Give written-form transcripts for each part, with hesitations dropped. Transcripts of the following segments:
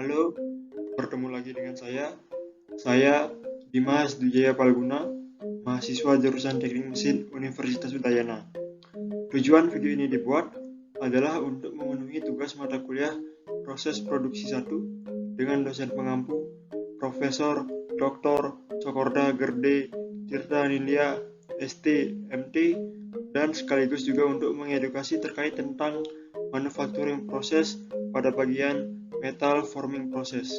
Halo, bertemu lagi dengan saya Dimas Dwijaya Palguna, mahasiswa jurusan Teknik Mesin Universitas Udayana. Tujuan video ini dibuat adalah untuk memenuhi tugas mata kuliah proses produksi 1 dengan dosen pengampu Profesor Dr. Cokorda Gerde Tirta Nindya ST MT, dan sekaligus juga untuk mengedukasi terkait tentang manufacturing proses pada bagian metal forming process.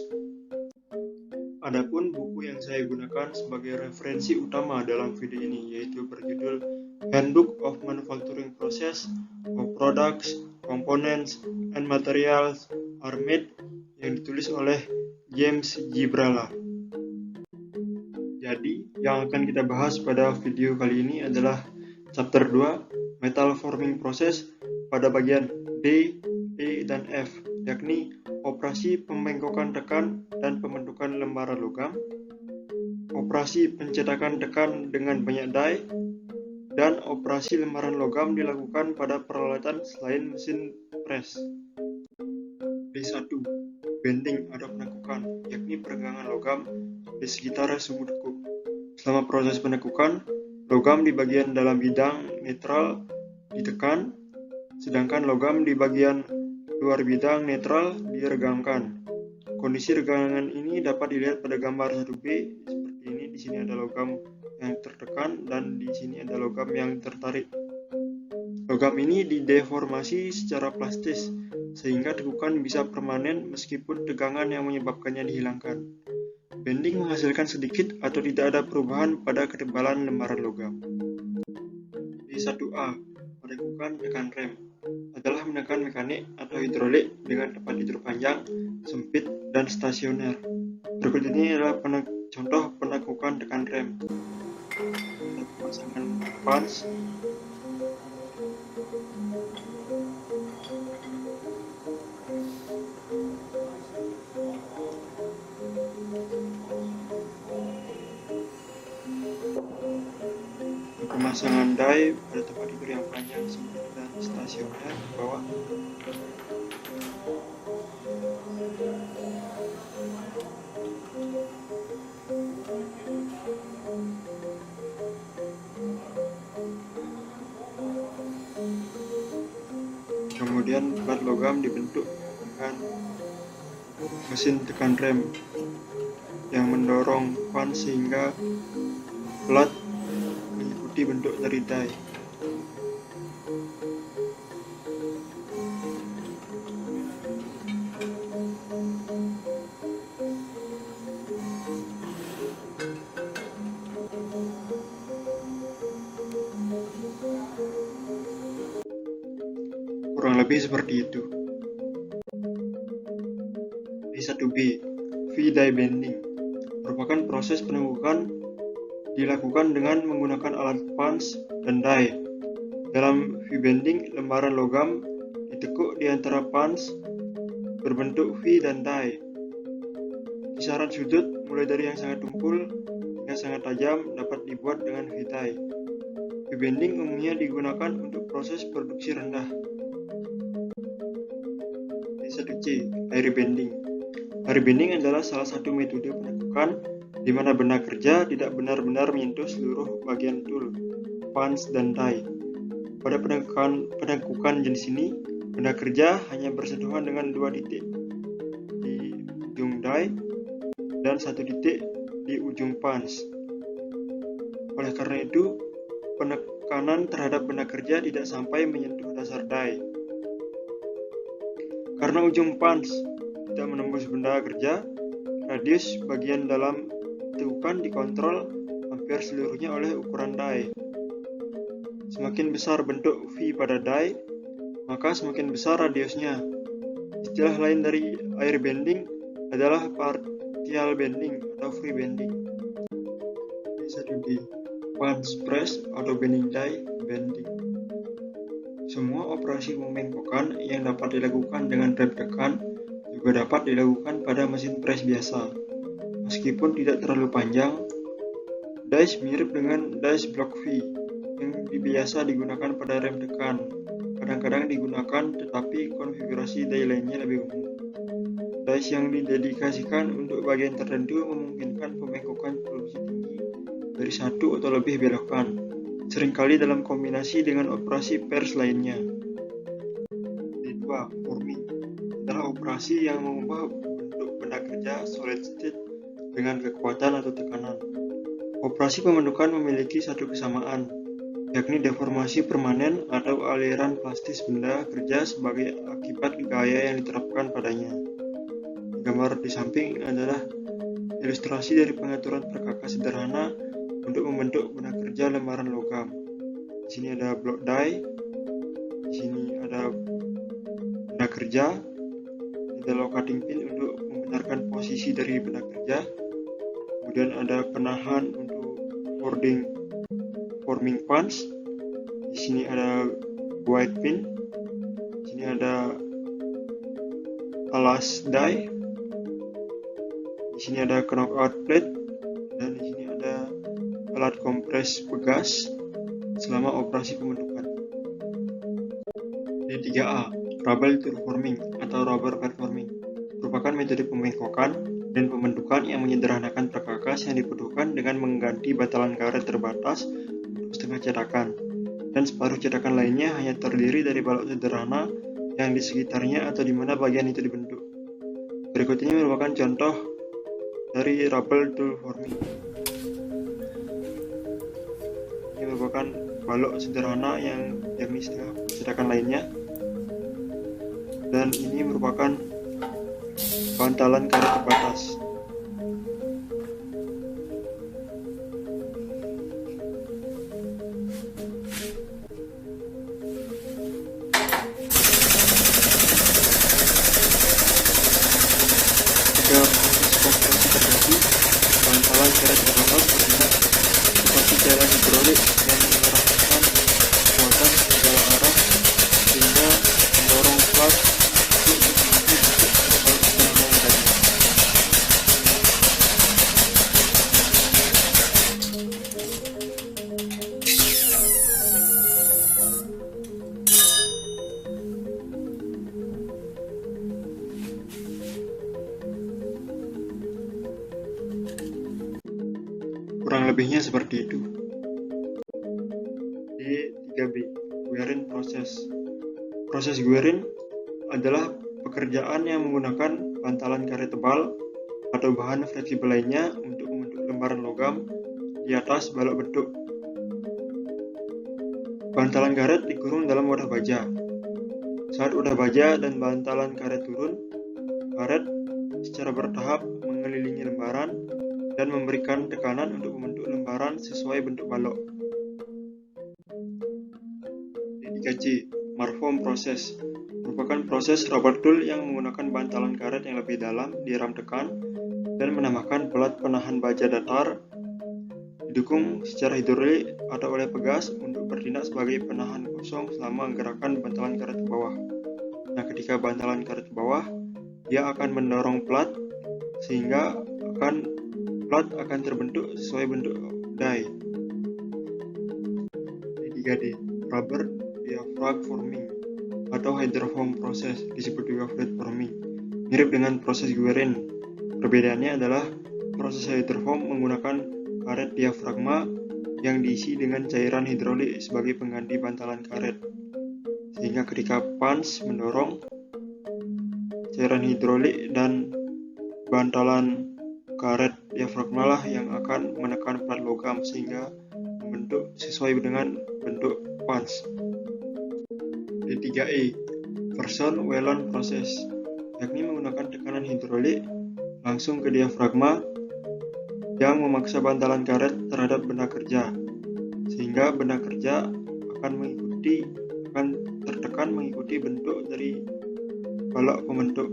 Adapun buku yang saya gunakan sebagai referensi utama dalam video ini yaitu berjudul Handbook of Manufacturing Process of Products, Components, and Materials are Made yang ditulis oleh James Gibrala. Jadi, yang akan kita bahas pada video kali ini adalah chapter 2 Metal Forming Process pada bagian D, E, dan F, yakni operasi pembengkokan tekan dan pembentukan lembaran logam, operasi pencetakan tekan dengan banyak die, dan operasi lembaran logam dilakukan pada peralatan selain mesin press. D1. Bending atau penekukan, yakni perenggangan logam di sekitar sumbu tekuk. Selama proses penekukan, logam di bagian dalam bidang netral ditekan, sedangkan logam di bagian luar bidang netral diregangkan. Kondisi regangan ini dapat dilihat pada gambar 1B seperti ini. Di sini ada logam yang tertekan dan di sini ada logam yang tertarik. Logam ini dideformasi secara plastis sehingga tekukan bisa permanen meskipun tegangan yang menyebabkannya dihilangkan. Bending menghasilkan sedikit atau tidak ada perubahan pada ketebalan lembaran logam. D1A, penekukan tekan rem, adalah menekan mekanik atau hidrolik dengan tempat tidur panjang, sempit, dan stasioner. Berikut ini adalah contoh penekukan tekan rem. Pemasangan punch, pemasangan die pada tempat tidur yang panjang, sempit, dan stasioner di bawah. Kemudian plat logam dibentuk dengan mesin tekan rem yang mendorong punch sehingga plat mengikuti bentuk dari die. Kurang lebih seperti itu. D1B, V-die bending, merupakan proses penekukan dilakukan dengan menggunakan alat punch dan die. Dalam V-bending, lembaran logam ditekuk di antara punch berbentuk V dan die. Kisaran sudut mulai dari yang sangat tumpul hingga sangat tajam dapat dibuat dengan V-die. V-bending umumnya digunakan untuk proses produksi rendah. D1C, air bending. Air bending adalah salah satu metode penekukan di mana benda kerja tidak benar-benar menyentuh seluruh bagian tool, punch, dan die. Pada penekukan jenis ini, benda kerja hanya bersentuhan dengan 2 titik di ujung die dan 1 titik di ujung punch. Oleh karena itu, penekanan terhadap benda kerja tidak sampai menyentuh dasar die. Karena ujung punch tidak menembus benda kerja, radius bagian dalam tekukan dikontrol hampir seluruhnya oleh ukuran die. Semakin besar bentuk V pada die, maka semakin besar radiusnya. Istilah lain dari air bending adalah partial bending atau free bending. D1D, punch press atau bending die bending. Semua operasi membengkokkan yang dapat dilakukan dengan rem tekan juga dapat dilakukan pada mesin press biasa. Meskipun tidak terlalu panjang, dies mirip dengan dies block V yang biasa digunakan pada rem tekan. Kadang-kadang digunakan, tetapi konfigurasi die lainnya lebih umum. slice yang didedikasikan untuk bagian tertentu memungkinkan pembengkokan produksi tinggi dari satu atau lebih belokan, seringkali dalam kombinasi dengan operasi pairs lainnya. D2. Forming adalah operasi yang mengubah bentuk benda kerja solid state dengan kekuatan atau tekanan. Operasi pembentukan memiliki satu kesamaan, yakni deformasi permanen atau aliran plastis benda kerja sebagai akibat gaya yang diterapkan padanya. Gambar di samping adalah ilustrasi dari pengaturan perkakas sederhana untuk membentuk benda kerja lembaran logam. Di sini ada block die, di sini ada benda kerja, ini ada locating pin untuk membenarkan posisi dari benda kerja, kemudian ada penahan untuk forming punch. Di sini ada guide pin, di sini ada alas die, di sini ada knockout plate, dan di sini ada alat kompres pegas selama operasi pembentukan. D3A, rubber tool forming atau rubber pad forming merupakan metode pembengkokan dan pembentukan yang menyederhanakan perkakas yang dibutuhkan dengan mengganti bantalan karet terbatas untuk setengah cetakan, dan separuh cetakan lainnya hanya terdiri dari balok sederhana yang di sekitarnya atau di mana bagian itu dibentuk. Berikut ini merupakan contoh dari rubber tool forming. Ini merupakan balok sederhana yang yakni setengah cetakan lainnya, dan ini merupakan bantalan karet terbatas. Jika proses kompresi terjadi, bantalan karet terbatas bergerak seperti cairan hidrolik yang mengerahkan kekuatan segala arah sehingga mendorong plat untuk mengikuti bentuk balok sederhana yang tadi. Kurang lebihnya seperti itu. D3B, Guerin Process. Proses Guerin adalah pekerjaan yang menggunakan bantalan karet tebal atau bahan fleksibel lainnya untuk membentuk lembaran logam di atas balok bentuk. Bantalan karet dikurung dalam wadah baja. Saat wadah baja dan bantalan karet turun, karet secara bertahap mengelilingi lembaran dan memberikan tekanan untuk membentuk lembaran sesuai bentuk balok. D3C, Marform Process merupakan proses rubber tool yang menggunakan bantalan karet yang lebih dalam diram tekan dan menambahkan pelat penahan baja datar didukung secara hidrolik atau oleh pegas untuk bertindak sebagai penahan kosong selama gerakan bantalan karet ke bawah. Nah, ketika bantalan karet ke bawah, dia akan mendorong plat sehingga plat akan terbentuk sesuai bentuk die. D3D, Rubber Diaphragm Forming atau hydroform process, disebut juga flat forming, mirip dengan proses Guerin. Perbedaannya adalah proses hydroform menggunakan karet diafragma yang diisi dengan cairan hidrolik sebagai pengganti bantalan karet, sehingga ketika punch mendorong, cairan hidrolik dan bantalan karet diafragma lah yang akan menekan plat logam sehingga membentuk sesuai dengan bentuk punch. D3E, Person Whelan Process, yakni menggunakan tekanan hidrolik langsung ke diafragma yang memaksa bantalan karet terhadap benda kerja, sehingga benda kerja akan tertekan mengikuti bentuk dari balok pembentuk.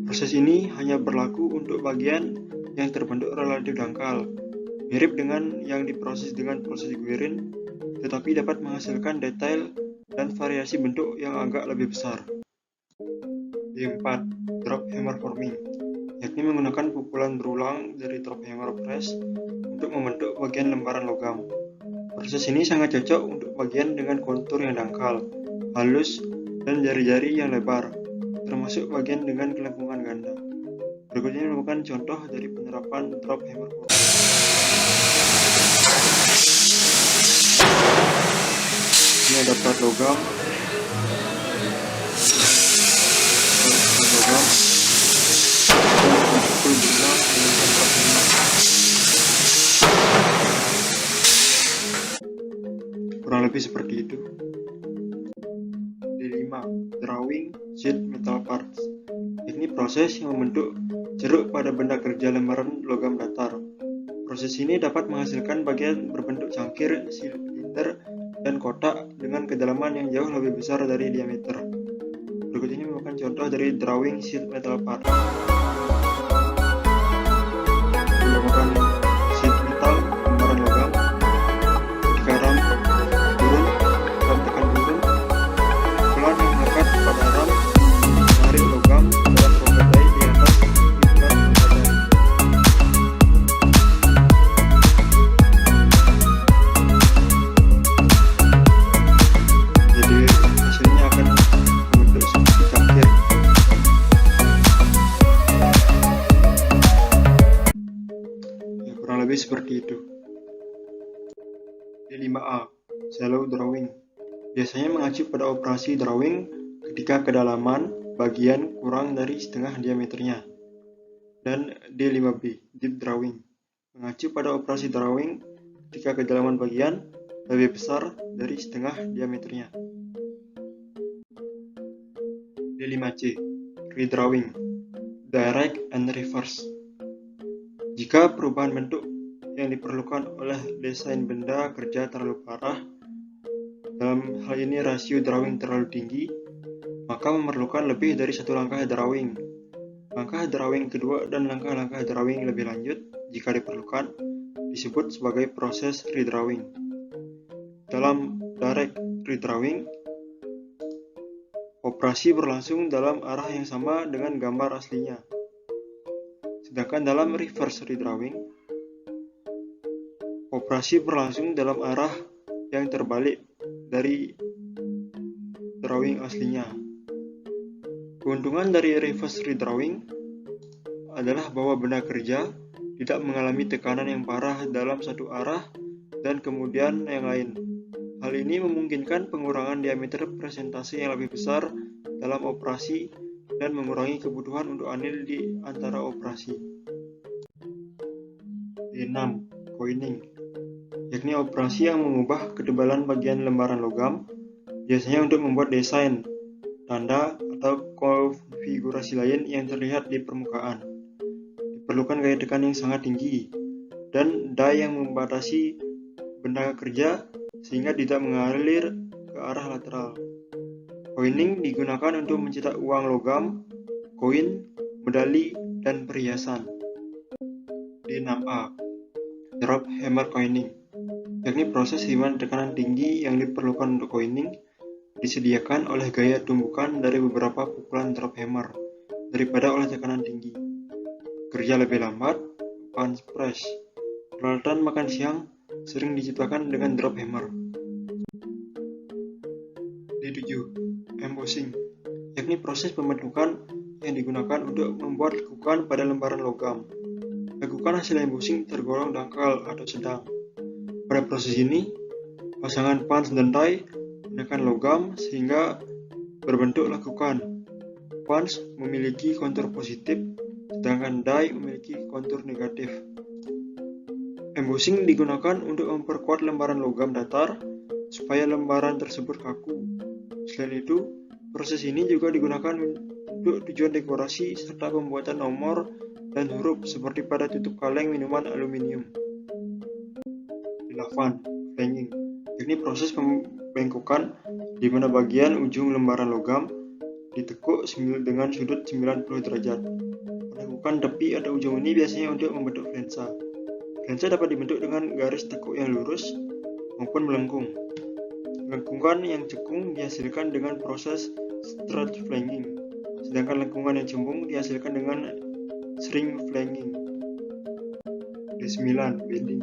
Proses ini hanya berlaku untuk bagian yang terbentuk relatif dangkal, mirip dengan yang diproses dengan proses Guerin, tetapi dapat menghasilkan detail dan variasi bentuk yang agak lebih besar. D4, Drop Hammer Forming, yakni menggunakan pukulan berulang dari drop hammer press untuk membentuk bagian lembaran logam. Proses ini sangat cocok untuk bagian dengan kontur yang dangkal, halus, dan jari-jari yang lebar, termasuk termasuk bagian dengan kelengkungan ganda. Berikutnya merupakan contoh dari penerapan drop hammer proses. Ini ada plat logam, kurang lebih seperti itu. D5. Drawing sheet metal parts. Ini proses yang membentuk jeruk pada benda kerja lembaran logam datar. Proses ini dapat menghasilkan bagian berbentuk cangkir, silinder, dan kotak dengan kedalaman yang jauh lebih besar dari diameter. Berikut ini merupakan contoh dari drawing sheet metal parts. Merupakan sheet metal lembaran logam. Ketika ram turun, ram tekan turun, pelan yang melekat pada ram menarik logam dalam pembedai di atas lingkaran pembedai. Jadi hasilnya akan membentuk seperti cangkir. Ya, kurang lebih seperti itu. D5A. Shallow drawing. Biasanya mengacu pada operasi drawing ketika kedalaman bagian kurang dari setengah diameternya. Dan D5B. Deep drawing. Mengacu pada operasi drawing ketika kedalaman bagian lebih besar dari setengah diameternya. D5C. Redrawing. Direct and reverse. Jika perubahan bentuk yang diperlukan oleh desain benda kerja terlalu parah, dalam hal ini rasio drawing terlalu tinggi, maka memerlukan lebih dari satu langkah drawing. Langkah drawing kedua dan langkah-langkah drawing lebih lanjut, jika diperlukan, disebut sebagai proses redrawing. Dalam direct redrawing, operasi berlangsung dalam arah yang sama dengan gambar aslinya. Sedangkan dalam reverse redrawing, operasi berlangsung dalam arah yang terbalik dari drawing aslinya. Keuntungan dari reverse redrawing adalah bahwa benda kerja tidak mengalami tekanan yang parah dalam satu arah dan kemudian yang lain. Hal ini memungkinkan pengurangan diameter presentasi yang lebih besar dalam operasi dan mengurangi kebutuhan untuk anil di antara operasi. D6. Coining, yakni operasi yang mengubah ketebalan bagian lembaran logam, biasanya untuk membuat desain, tanda, atau konfigurasi lain yang terlihat di permukaan. Diperlukan gaya tekan yang sangat tinggi dan die yang membatasi benda kerja sehingga tidak mengalir ke arah lateral. Coining digunakan untuk mencetak uang logam, koin, medali, dan perhiasan. D6A. Drop hammer coining, yakni proses di mana tekanan tinggi yang diperlukan untuk coining disediakan oleh gaya tumbukan dari beberapa pukulan drop hammer daripada oleh tekanan tinggi. Kerja lebih lambat, punch press. Peralatan makan siang sering diciptakan dengan drop hammer. D7. Embossing, yakni proses pembentukan yang digunakan untuk membuat lekukan pada lembaran logam. Lekukan hasil embossing tergolong dangkal atau sedang. Pada proses ini, pasangan punch dan die menekan logam sehingga berbentuk lekukan. Punch memiliki kontur positif, sedangkan die memiliki kontur negatif. Embossing digunakan untuk memperkuat lembaran logam datar supaya lembaran tersebut kaku. Selain itu, proses ini juga digunakan untuk tujuan dekorasi serta pembuatan nomor dan huruf seperti pada tutup kaleng minuman aluminium. D8. Flanging, yakni proses pembengkokan di mana bagian ujung lembaran logam ditekuk dengan sudut 90 derajat. Penekukan tepi atau ujung ini biasanya untuk membentuk flensa. Flensa dapat dibentuk dengan garis tekuk yang lurus maupun melengkung. Lengkungan yang cekung dihasilkan dengan proses straight flanging, sedangkan lengkungan yang cembung dihasilkan dengan string flanging. D9. Bending,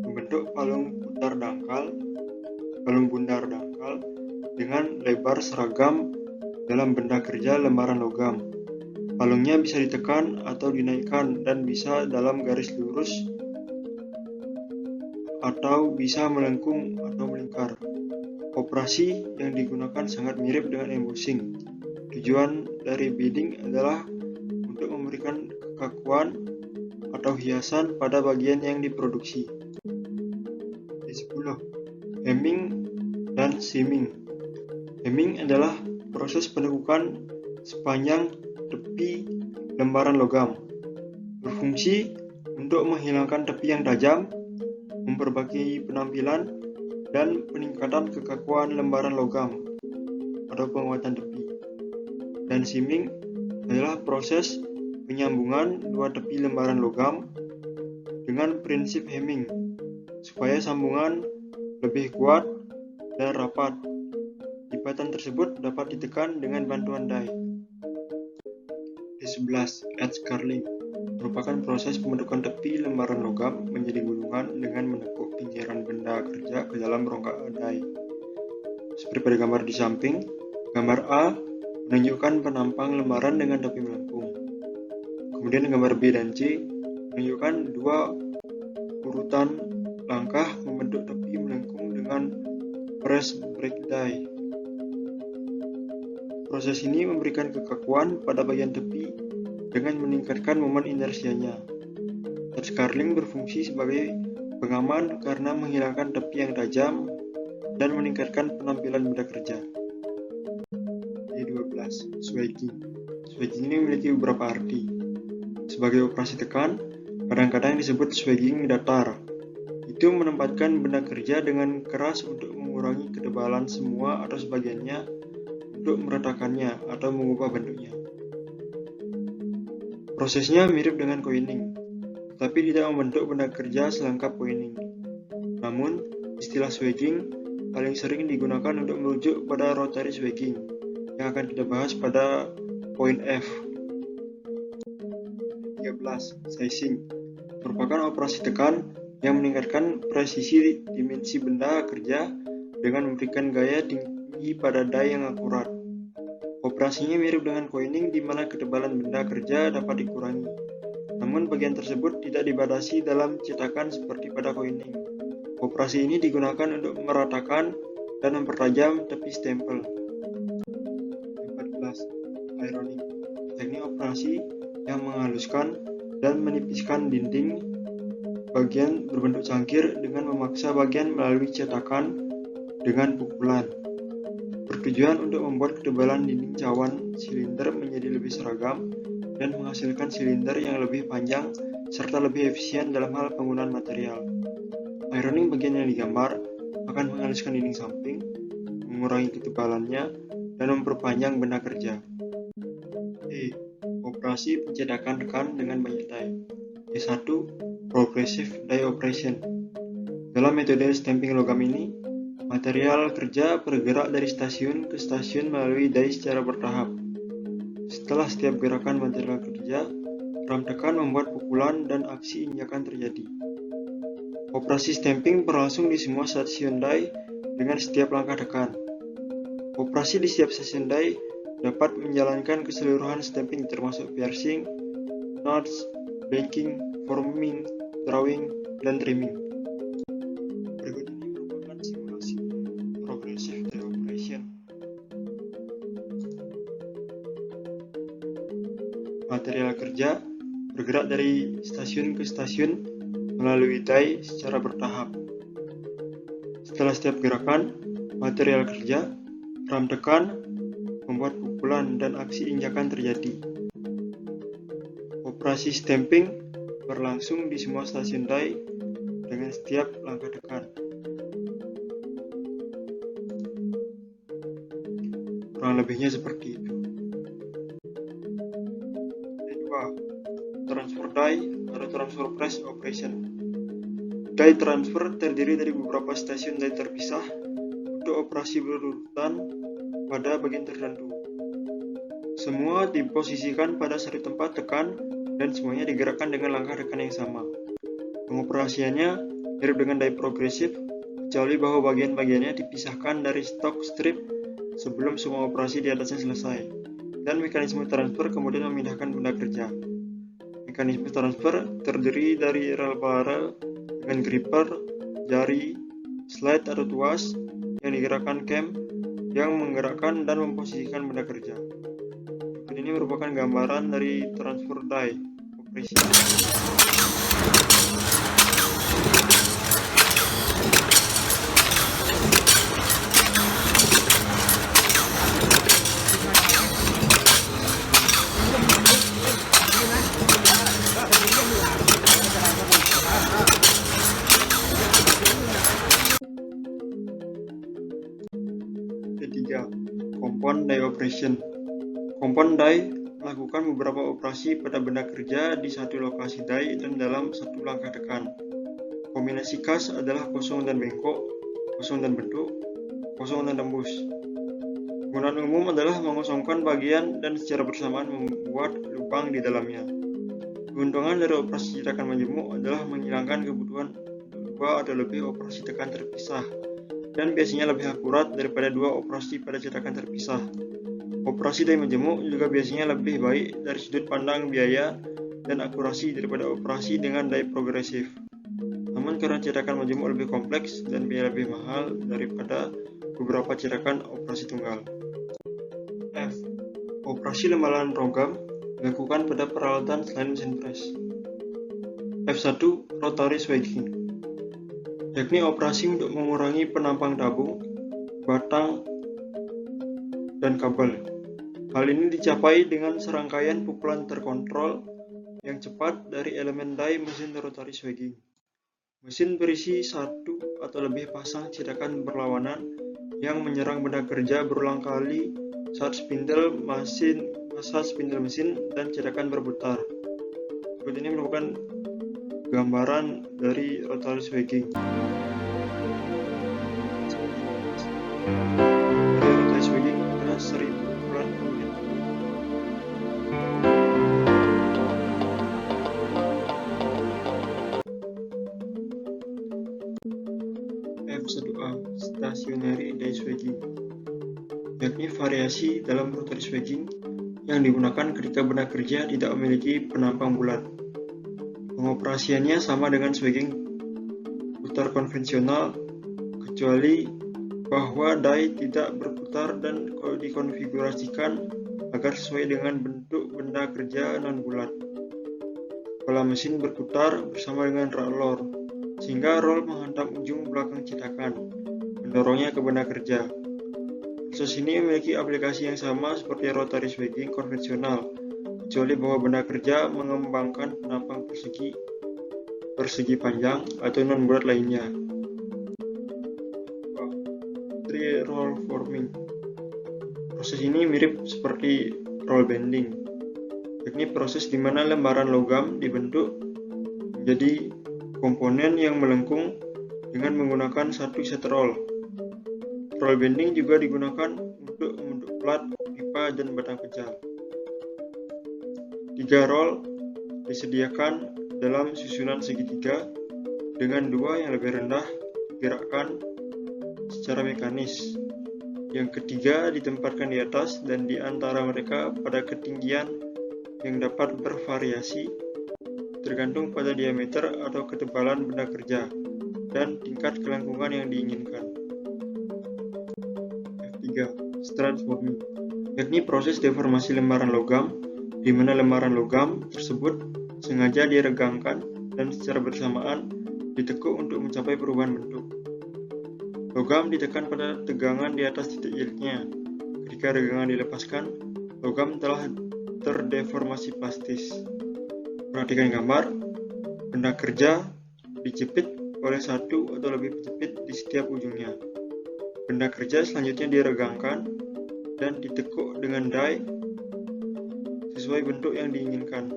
membentuk palung bundar dangkal dengan lebar seragam dalam benda kerja lembaran logam. Palungnya bisa ditekan atau dinaikkan dan bisa dalam garis lurus atau bisa melengkung atau melingkar. Operasi yang digunakan sangat mirip dengan embossing. Tujuan dari beading adalah untuk memberikan kekakuan atau hiasan pada bagian yang diproduksi. Ke-10. Hemming dan seaming. Hemming adalah proses penekukan sepanjang tepi lembaran logam. Berfungsi untuk menghilangkan tepi yang tajam, memperbaiki penampilan, dan peningkatan kekakuan lembaran logam atau penguatan tepi. Dan seaming adalah proses penyambungan dua tepi lembaran logam dengan prinsip hemming supaya sambungan lebih kuat dan rapat. Lipatan tersebut dapat ditekan dengan bantuan die. Ke-11. Edge curling merupakan proses pembentukan tepi lembaran logam menjadi gulungan dengan menekuk pinggiran benda kerja ke dalam rongga die. Seperti pada gambar di samping, gambar A menunjukkan penampang lembaran dengan tepi melengkung. Kemudian gambar B dan C menunjukkan dua urutan langkah membentuk tepi melengkung dengan press break die. Proses ini memberikan kekakuan pada bagian tepi dengan meningkatkan momen inersianya. Edge curling berfungsi sebagai pengaman karena menghilangkan tepi yang tajam dan meningkatkan penampilan benda kerja. Ke-12. Swagging. Swagging ini memiliki beberapa arti. Sebagai operasi tekan, kadang-kadang disebut swagging datar. Itu menempatkan benda kerja dengan keras untuk mengurangi ketebalan semua atau sebagiannya untuk meratakannya atau mengubah bentuknya. Prosesnya mirip dengan coining, tapi tidak membentuk benda kerja selengkap coining. Namun, istilah swagging paling sering digunakan untuk merujuk pada rotary swagging yang akan kita bahas pada poin F. 13. Sizing merupakan operasi tekan yang meningkatkan presisi dimensi benda kerja dengan memberikan gaya tinggi pada die yang akurat. Operasinya mirip dengan coining di mana ketebalan benda kerja dapat dikurangi. Namun bagian tersebut tidak dibatasi dalam cetakan seperti pada coining. Operasi ini digunakan untuk meratakan dan mempertajam tepi stempel. 14. Ironing. Teknik operasi yang menghaluskan dan menipiskan dinding bagian berbentuk cangkir dengan memaksa bagian melalui cetakan dengan pukulan. Bertujuan untuk membuat ketebalan dinding cawan silinder menjadi lebih seragam dan menghasilkan silinder yang lebih panjang serta lebih efisien dalam hal penggunaan material. Ironing bagian yang digambar akan menghaluskan dinding samping, mengurangi ketebalannya, dan memperpanjang benda kerja. Operasi pencetakan tekan dengan banyak die. E1. Progressive die operation. Dalam metode stamping logam ini, material kerja bergerak dari stasiun ke stasiun melalui die secara bertahap. Setelah setiap gerakan material kerja, ram tekan membuat pukulan dan aksi injakan terjadi. Operasi stamping berlangsung di semua stasiun die dengan setiap langkah tekan. Operasi di setiap stasiun die dapat menjalankan keseluruhan stamping termasuk piercing, knots, baking, forming, drawing, dan trimming. Berikut ini merupakan simulasi progressive die operation. Material kerja bergerak dari stasiun ke stasiun melalui die secara bertahap. Setelah setiap gerakan material kerja, ram tekan membuat pukulan dan aksi injakan terjadi. Operasi stamping berlangsung di semua stasiun die dengan setiap langkah tekan. Kurang lebihnya seperti itu. Kedua, transfer die atau transfer press operation. Die transfer terdiri dari beberapa stasiun die terpisah untuk operasi berurutan pada bagian tertentu. Semua diposisikan pada satu tempat tekan dan semuanya digerakkan dengan langkah tekan yang sama. Pengoperasiannya mirip dengan die progressive, kecuali bahwa bagian-bagiannya dipisahkan dari stock strip sebelum semua operasi di atasnya selesai. Dan mekanisme transfer kemudian memindahkan benda kerja. Mekanisme transfer terdiri dari rel paralel dengan gripper, jari, slide atau tuas yang digerakkan cam yang menggerakkan dan memposisikan benda kerja. Ini merupakan gambaran dari transfer die operasi. Ketiga, compound die operation. Compound die melakukan beberapa operasi pada benda kerja di satu lokasi die dan dalam satu langkah tekan. Kombinasi khas adalah kosong dan bengkok, kosong dan bentuk, kosong dan tembus. Penggunaan umum adalah mengosongkan bagian dan secara bersamaan membuat lubang di dalamnya. Keuntungan dari operasi cetakan majemuk adalah menghilangkan kebutuhan dua atau lebih operasi tekan terpisah dan biasanya lebih akurat daripada dua operasi pada cetakan terpisah. Operasi die majemuk juga biasanya lebih baik dari sudut pandang biaya dan akurasi daripada operasi dengan die progresif. Namun karena cetakan majemuk lebih kompleks dan biaya lebih mahal daripada beberapa cetakan operasi tunggal. F. Operasi lembaran logam dilakukan pada peralatan selain mesin press. F1. Rotary swagging, yakni operasi untuk mengurangi penampang tabung, batang, dan kabel. Hal ini dicapai dengan serangkaian pukulan terkontrol yang cepat dari elemen die mesin rotary swagging. Mesin berisi satu atau lebih pasang cetakan berlawanan yang menyerang benda kerja berulang kali saat spindle mesin dan cetakan berputar. Berikut ini merupakan gambaran dari rotary swagging. Rotary swagging adalah 1000 pukulan per menit. F1A. Stationary die swagging, yakni variasi dalam rotary swagging yang digunakan ketika benda kerja tidak memiliki penampang bulat. Pengoperasiannya sama dengan swagging putar konvensional, kecuali bahwa die tidak berputar dan dikonfigurasikan agar sesuai dengan bentuk benda kerja non-bulat. Kepala mesin berputar bersama dengan roller, sehingga roll menghantam ujung belakang cetakan, mendorongnya ke benda kerja. Proses ini memiliki aplikasi yang sama seperti rotary swagging konvensional, kecuali bahwa benda kerja mengembangkan penampang persegi panjang atau non-bulat lainnya. Roll forming. Proses ini mirip seperti roll bending, yakni proses di mana lembaran logam dibentuk menjadi komponen yang melengkung dengan menggunakan satu set roll. Roll bending juga digunakan untuk membentuk plat, pipa, dan batang pecah. 3 roll disediakan dalam susunan segitiga dengan 2 yang lebih rendah digerakkan secara mekanis. Yang ketiga ditempatkan di atas dan di antara mereka pada ketinggian yang dapat bervariasi tergantung pada diameter atau ketebalan benda kerja dan tingkat kelengkungan yang diinginkan. F3. Strand forming, yakni proses deformasi lembaran logam di mana lembaran logam tersebut sengaja diregangkan dan secara bersamaan ditekuk untuk mencapai perubahan bentuk. Logam ditekan pada tegangan di atas titik jilidnya. Ketika regangan dilepaskan, logam telah terdeformasi plastis. Perhatikan gambar. Benda kerja dijepit oleh satu atau lebih penjepit di setiap ujungnya. Benda kerja selanjutnya diregangkan dan ditekuk dengan die sesuai bentuk yang diinginkan.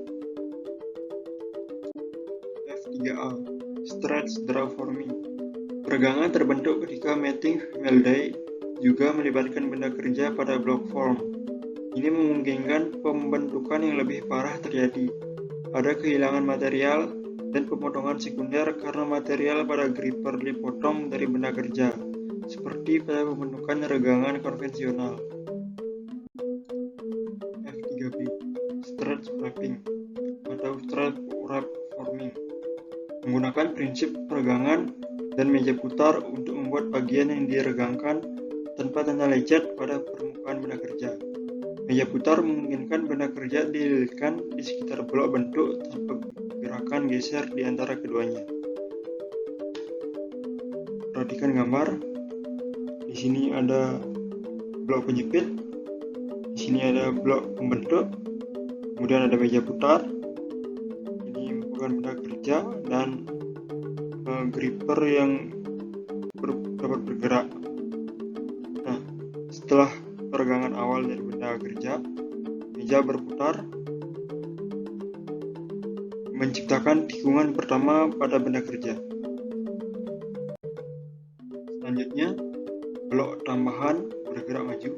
F3A. Stretch draw forming. Peregangan terbentuk ketika mating female die juga melibatkan benda kerja pada block form. Ini memungkinkan pembentukan yang lebih parah terjadi. Ada kehilangan material dan pemotongan sekunder karena material pada gripper dipotong dari benda kerja, seperti pada pembentukan regangan konvensional. F3B, stress wrapping atau stress wrap forming, menggunakan prinsip peregangan dan meja putar untuk membuat bagian yang diregangkan tanpa tanda lecet pada permukaan benda kerja. Meja putar memungkinkan benda kerja dililitkan di sekitar blok bentuk tanpa gerakan geser di antara keduanya. Perhatikan gambar. Di sini ada blok penjepit, di sini ada blok pembentuk, kemudian ada meja putar. Ini merupakan benda kerja dan gripper yang dapat bergerak. Nah, setelah peregangan awal dari benda kerja, meja berputar menciptakan tikungan pertama pada benda kerja. Selanjutnya, blok tambahan bergerak maju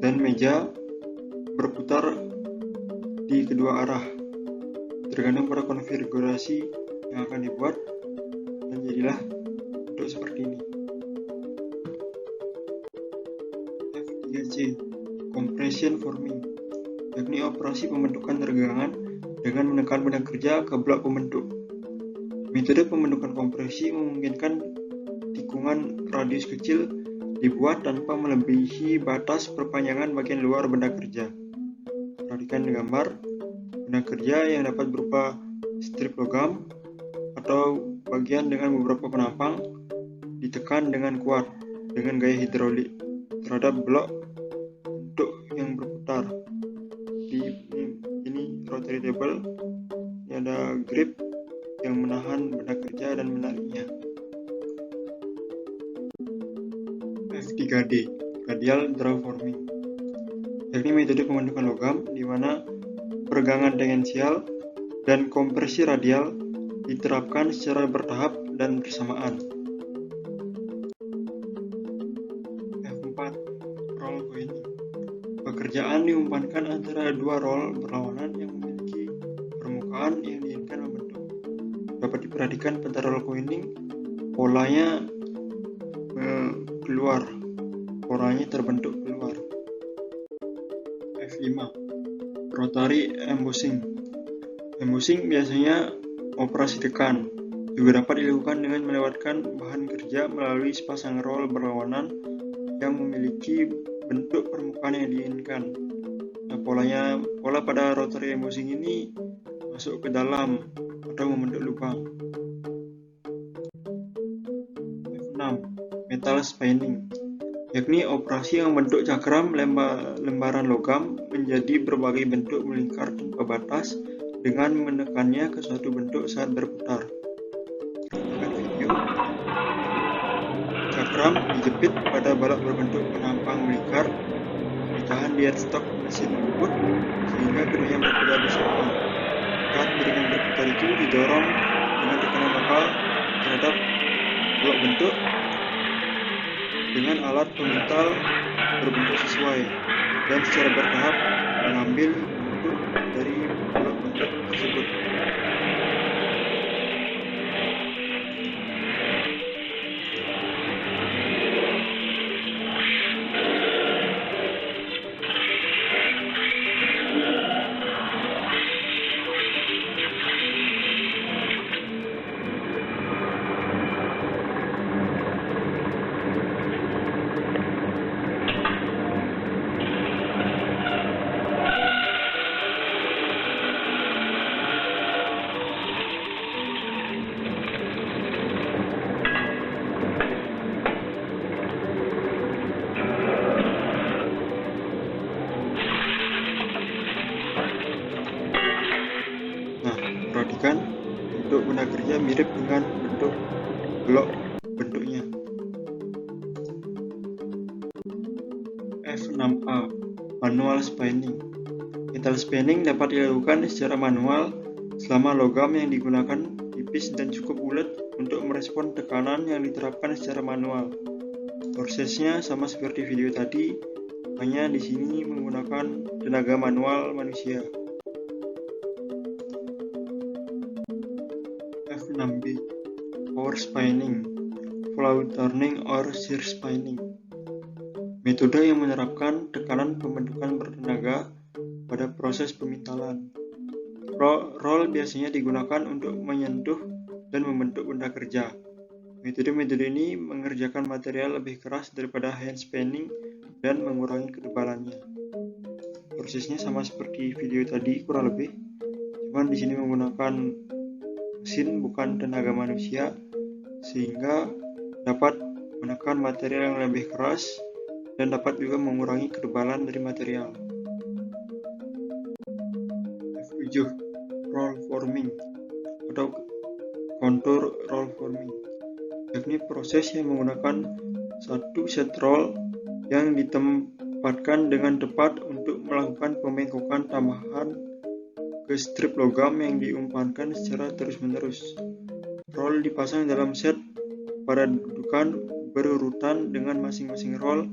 dan meja berputar di kedua arah, tergantung pada konfigurasi yang akan dibuat, dan jadilah bentuk seperti ini. F3C, compression forming, yakni operasi pembentukan regangan dengan menekan benda kerja ke blok pembentuk. Metode pembentukan kompresi memungkinkan tikungan radius kecil dibuat tanpa melebihi batas perpanjangan bagian luar benda kerja. Perhatikan gambar benda kerja yang dapat berupa strip logam atau bagian dengan beberapa penampang ditekan dengan kuat dengan gaya hidrolik terhadap blok bentuk yang berputar. Ini rotary table, ini ada grip yang menahan benda kerja dan menariknya. F3D, radial draw forming, yakni metode pembentukan logam di mana peregangan tangensial dan kompresi radial diterapkan secara bertahap dan bersamaan. F4, roll binding, pekerjaan diumpankan antara dua roll berlawanan yang memiliki permukaan yang diinginkan membentuk. Dapat diperhatikan pada roll coining, polanya keluar, polanya terbentuk keluar. F5, rotary embossing. Embossing biasanya operasi tekan, juga dapat dilakukan dengan melewatkan bahan kerja melalui sepasang roll berlawanan yang memiliki bentuk permukaan yang diinginkan. Nah, pola pada rotary embossing ini masuk ke dalam atau membentuk lubang. F6, metal spinning, yakni operasi yang membentuk cakram lembaran logam menjadi berbagai bentuk melingkar tanpa batas dengan menekannya ke suatu bentuk saat berputar. Perhatikan video. Cakram dijepit pada balok berbentuk penampang melingkar, ditahan di headstock mesin input sehingga keduanya berputar bersamaan. Saat jaringan berputar itu didorong dengan tekanan lokal terhadap blok bentuk dengan alat pemintal berbentuk sesuai dan secara bertahap mengambil bentuk dari blok bentuk tersebut. Perhatikan bentuk benda kerja mirip dengan bentuk blok bentuknya. F6A, manual spinning. Metal spinning dapat dilakukan secara manual selama logam yang digunakan tipis dan cukup bulat untuk merespon tekanan yang diterapkan secara manual. Prosesnya sama seperti video tadi, hanya di sini menggunakan tenaga manual manusia. F6B, power spinning. flow turning or shear spinning. Metode yang menerapkan tekanan pembentukan bertenaga pada proses pemintalan. Roll biasanya digunakan untuk menyentuh dan membentuk benda kerja. Metode-metode ini mengerjakan material lebih keras daripada hand spinning dan mengurangi ketebalannya. Prosesnya sama seperti video tadi kurang lebih, cuman di sini menggunakan mesin bukan tenaga manusia, sehingga dapat menekan material yang lebih keras dan dapat juga mengurangi ketebalan dari material. F7. Roll forming atau contour roll forming, yakni proses yang menggunakan satu set roll yang ditempatkan dengan tepat untuk melakukan pembengkokan tambahan ke strip logam yang diumpankan secara terus-menerus. Roll dipasang dalam set pada dudukan berurutan dengan masing-masing roll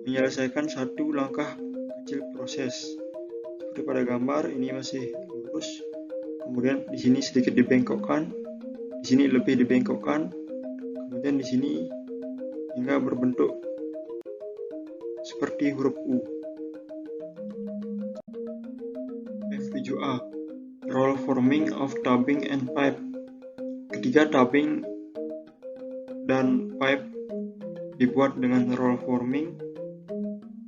menyelesaikan satu langkah kecil proses. Seperti pada gambar ini masih lurus, kemudian di sini sedikit dibengkokkan, di sini lebih dibengkokkan, kemudian di sini hingga berbentuk seperti huruf U. F7A. Roll forming of tubbing and pipe. Ketika tubbing dan pipe dibuat dengan roll forming,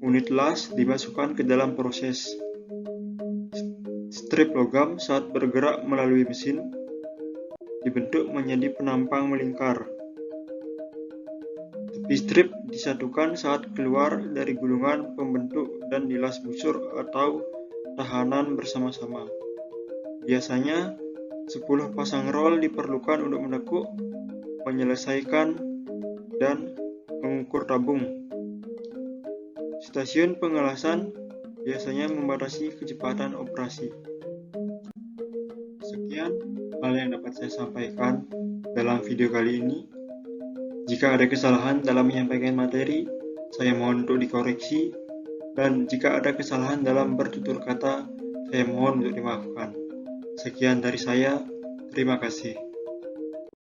unit las dimasukkan ke dalam proses. Strip logam saat bergerak melalui mesin dibentuk menjadi penampang melingkar. Tepi strip disatukan saat keluar dari gulungan pembentuk dan dilas busur atau tahanan bersama-sama. Biasanya 10 pasang roll diperlukan untuk menekuk, menyelesaikan, dan mengukur tabung. Stasiun pengelasan biasanya membatasi kecepatan operasi. Sekian hal yang dapat saya sampaikan dalam video kali ini. Jika ada kesalahan dalam menyampaikan materi, saya mohon untuk dikoreksi, dan jika ada kesalahan dalam bertutur kata, saya mohon untuk dimaafkan. Sekian dari saya, terima kasih.